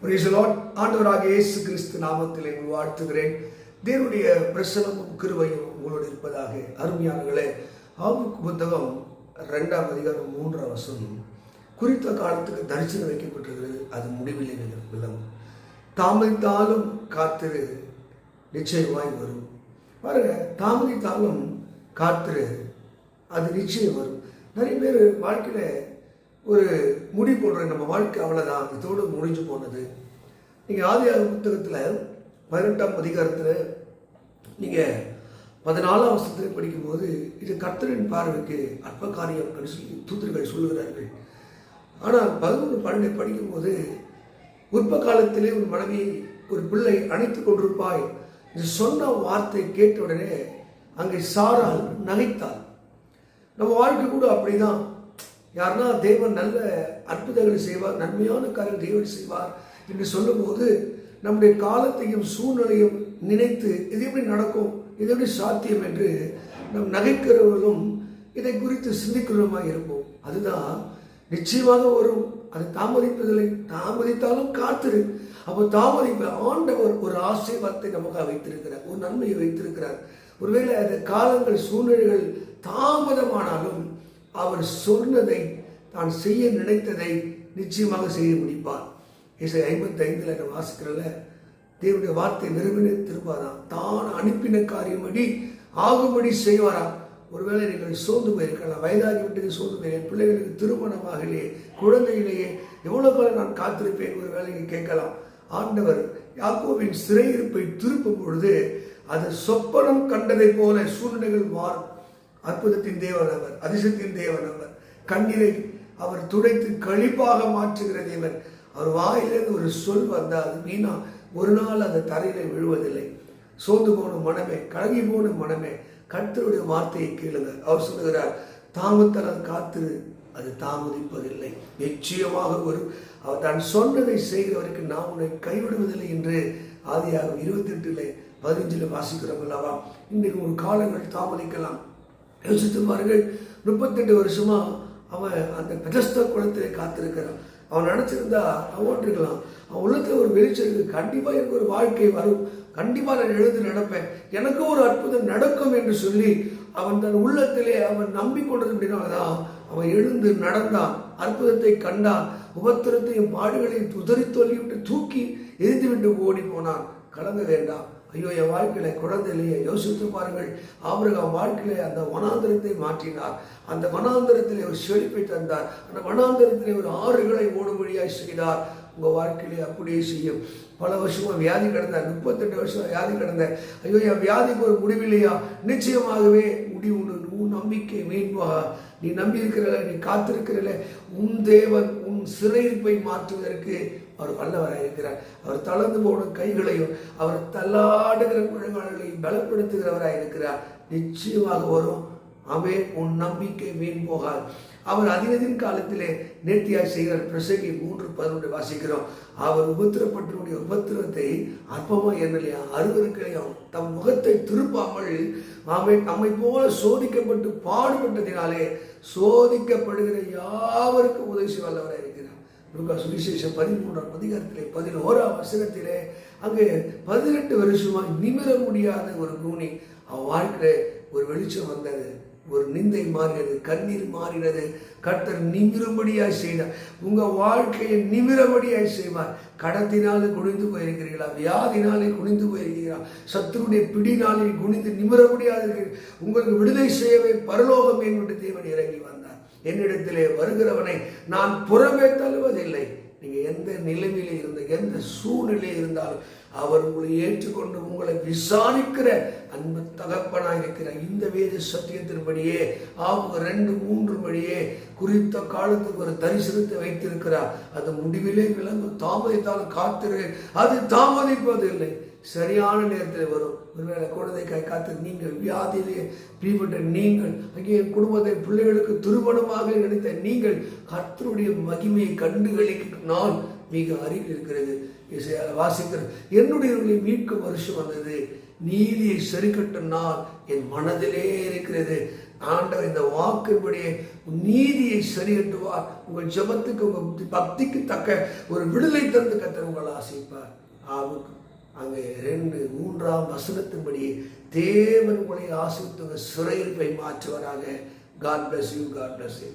Praise the Lord. ஆண்டவராகிய இயேசு கிறிஸ்து நாமத்திலே வாழ்த்துகிறேன். தேவனுடைய பிரசன்னமும் கிருபையும் உங்களோடு இருப்பதாக. அருமையானவர்களே, ஆபுக்கு புத்தகம் 2ஆம் அதிகாரம் 3ஆம் வசனம், குறித்த காலத்துக்கு தரிசனம் வைக்கப்பட்டிருக்கிறது, அது முடிவிலே விளங்கும். தாமதித்தாலும் காத்திரு, நிச்சயமாய் வரும். பாருங்க, தாமதித்தாலும் காத்திரு, அது நிச்சயம் வரும். நிறைய பேர் வாழ்க்கையில ஒரு முடிவு போடுறேன், நம்ம வாழ்க்கை அவ்வளோதான், இதோடு முடிஞ்சு போனது. நீங்கள் ஆதியாகம புத்தகத்தில் 18ஆம் அதிகாரத்தில் நீங்கள் 14ஆம் வசனத்தில் படிக்கும்போது, இது கர்த்தரின் பார்வைக்கு அற்ப காரியம் என்று சொல்லி தூதர்கள் சொல்லுகிறார்கள். ஆனால் 11-12 படிக்கும்போது, உற்ப காலத்திலே ஒரு மனைவி ஒரு பிள்ளை அணைத்துக் கொண்டிருப்பாய் இது சொன்ன வார்த்தை கேட்ட உடனே அங்கே சாராள் நகைத்தாள். நம்ம வாழ்க்கை கூட அப்படிதான். யாருன்னா தேவன் நல்ல அற்புதங்களை செய்வார், நன்மையான காரியம் தேவன் செய்வார் என்று சொல்லும் போது நம்முடைய காலத்தையும் சூழ்நிலையும் நினைத்து இது எப்படி நடக்கும், இது எப்படி சாத்தியம் என்று நம் நகைக்கிறவர்களும் இதை குறித்து சிந்திக்கிறவருமாய் இருப்போம். அதுதான் நிச்சயமாக வரும், அதை தாமதிப்பதில்லை. தாமதித்தாலும் காத்திரு. அப்போ தாமதிப்பு ஆண்டவர் ஒரு ஆசீர்வாதத்தை நமக்காக வைத்திருக்கிறார், ஒரு நன்மையை வைத்திருக்கிறார். ஒருவேளை அந்த காலங்கள் சூழ்நிலைகள் தாமதமானாலும் அவர் சொன்னதை, தான் செய்ய நினைத்ததை நிச்சயமாக செய்ய முடிப்பார். ஏசாயா 55 நம்ம வாசிக்கிறல, தேவனுடைய வார்த்தை வெறுமனே திரும்பாதான், தான் அனுப்பின காரியப்படி ஆகும்படி செய்வாராம். ஒருவேளை நீங்கள் சோர்ந்து போயிருக்கலாம், வயதாகிவிட்டது சோர்ந்து போயிருக்கேன், பிள்ளைகளுக்கு திருமணமாகலையே, குழந்தையிலேயே எவ்வளோ காலம் நான் காத்திருப்பேன் ஒரு வேலையை கேட்கலாம். ஆண்டவர் யாக்கோபின் சிறையிருப்பை திருப்பும் பொழுது அது சொப்பனம் கண்டதை போல சூழ்நிலைகள் மாறும். அற்புதத்தின் தேவன் அவர், அதிசயத்தின் தேவன் அவர். கண்ணீரை அவர் துடைத்து களிப்பாக மாற்றுகிற தேவன். அவர் வாயிலிருந்து ஒரு சொல் வந்தால் அது வீணா ஒரு நாள் அந்த தரையில விழுவதில்லை. சோர்ந்து போன மனமே, கலங்கி போன மனமே, கர்த்தருடைய வார்த்தையை கேளுங்க. அவர் சொல்லுகிறார், தாமத்தால் காத்திரு, அது தாமதிப்பதில்லை, நிச்சயமாக வரும். அவர் தான் சொன்னதை செய்கிறவருக்கு நான் உன்னை கைவிடுவதில்லை என்று ஆதியாகமம் 28:15 வாசிக்கிறோம் அல்லவா. இன்றைக்கு ஒரு காலங்கள் தாமதிக்கலாம். யோசித்து பாருங்கள், 38 வருஷமா அவன் அந்த பெதஸ்தா குளத்திலே காத்திருக்கிறான். அவன் நினைச்சிருந்தா அவன் ஓட்டிருக்கலாம். அவன் உள்ளத்துல ஒரு வெளிச்சம் இருக்கு, கண்டிப்பா எனக்கு ஒரு வாழ்க்கை வரும், கண்டிப்பா நான் எழுந்து நடப்பேன், எனக்கு ஒரு அற்புதம் நடக்கும் என்று சொல்லி அவன் தன் உள்ளத்திலே அவன் நம்பிக்கொண்டது. அப்படின்னால்தான் அவன் எழுந்து நடந்தான், அற்புதத்தை கண்டான், உபத்திரத்தையும் பாடுகளையும் உதறி தொல்லிவிட்டு தூக்கி எரிந்து விட்டு ஓடி போனான். கலங்க வேண்டாம், ஐயோ என் வாழ்க்கையில குழந்தை இல்லையே. யோசித்து பாருங்கள், ஆபிரகாம் வாழ்க்கையில அந்த வனாந்தரத்தை மாற்றினார், அந்த வனாந்தரத்திலே ஒரு செழிப்பை தந்தார், அந்த வனாந்தரத்திலே ஒரு ஆறுகளை ஓடும்படியாய் செய்தார். உங்க வாழ்க்கையிலே அப்படியே செய்யும். பல வருஷமா வியாதி கிடந்த, 38 வருஷம் வியாதி கிடந்த, ஐயோ என் வியாதிக்கு ஒரு முடிவில்லையா, நிச்சயமாகவே முடிவு. உன் நம்பிக்கை வீண்பா, நீ நம்பி இருக்கிறல, நீ காத்திருக்கிறல, உன் தேவன் உன் சிறையிருப்பை மாற்றுவதற்கு அவர் வல்லவராக இருக்கிறார். அவர் தளர்ந்து போன கைகளையும் அவர் தள்ளாடுகிற முழங்கால்களையும் பலப்படுத்துகிறவராக இருக்கிறார். நிச்சயமாக வரும். அவன் உன் நம்பிக்கை வீண் போகாது. அவர் அதினதின் காலத்திலே நேர்த்தியாய் செய்கிறார். பிரசங்கி 3:11 வாசிக்கிறோம். அவர் உபத்திரப்பட்டனுடைய உபத்திரத்தை அற்பமா எண்ணலையா, அருவருக்கலையும் தம் முகத்தை திருப்பாமல் அவன் நம்மை போல சோதிக்கப்பட்டு பாடுபட்டதினாலே சோதிக்கப்படுகிற யாவருக்கும் உதவி செய்ய வல்லவராக இருக்கிறார். லூக்கா சுவிசேஷம் 13ஆம் அதிகாரத்திலே 11ஆம் வசனத்திலே அங்கே 18 வருஷமா நிமிர முடியாத ஒரு கூனி, அவன் வாழ்க்கையில ஒரு வெளிச்சம் வந்தது, ஒரு நிந்தை மாறினது, கண்ணீர் மாறினது. கர்த்தர் நிமிரும்படியாய் செய்தார். உங்க வாழ்க்கையை நிமிரபடியாய் செய்வார். கடத்தினாலே குனிந்து போயிருக்கிறீர்களா, வியாதினாலே குனிந்து போயிருக்கிறீர்களா, சத்துருடைய பிடினாலே குனிந்து நிமிர முடியாது, உங்களுக்கு விடுதலை செய்யவே பரலோகம் என்று தேவன் இறங்கி வந்தார். என்னிடத்திலே வருகிறவனை நான் புறமே தள்ளுவதில்லை. நீங்க எந்த நிலைமையில இருந்த, எந்த சூழ்நிலை இருந்தாலும் அவர் உங்களை ஏற்றுக்கொண்டு உங்களை விசாரிக்கிற அன்பு தகப்பனாக இருக்கிற இந்த வேத சத்தியத்தின்படியே 2:3 படியே குறித்த காலத்துக்கு ஒரு தரிசனத்தை வைத்திருக்கிறார். அது முடிவிலே விளங்கும். தாமதித்தாலும் காத்திரு, அது தாமதிப்பதில்லை, சரியான நேரத்தில் வரும். ஒருவேளை குழந்தைக்காய் காத்து நீங்கள் வியாதியிலே பிடிபட்ட நீங்கள், அங்கே குடும்பத்தை பிள்ளைகளுக்கு திருமணமாக நினைத்த நீங்கள், கர்த்தருடைய மகிமையை கண்டுகளிக்க நாள் மிக அருகில் இருக்கிறது. வாசிக்கிறது, என்னுடைய மீட்கும் வருஷம் வந்தது, நீதியை சரிக்கட்ட நாள் என் மனதிலே இருக்கிறது. ஆண்டவர் இந்த வாக்கின்படியே நீதியை சரியட்டுவார். உங்கள் ஜெபத்துக்கு உங்கள் பக்திக்கு தக்க ஒரு விடுதலை தந்து கர்த்தர் உங்களை ஆசைப்பார். ஆவுக்கு அங்கே 2-3 வசனத்தின்படி தேவன் உங்களை ஆசீர்வதித்து சிறையில் போய் மாற்றுவராக. God bless you. God bless you.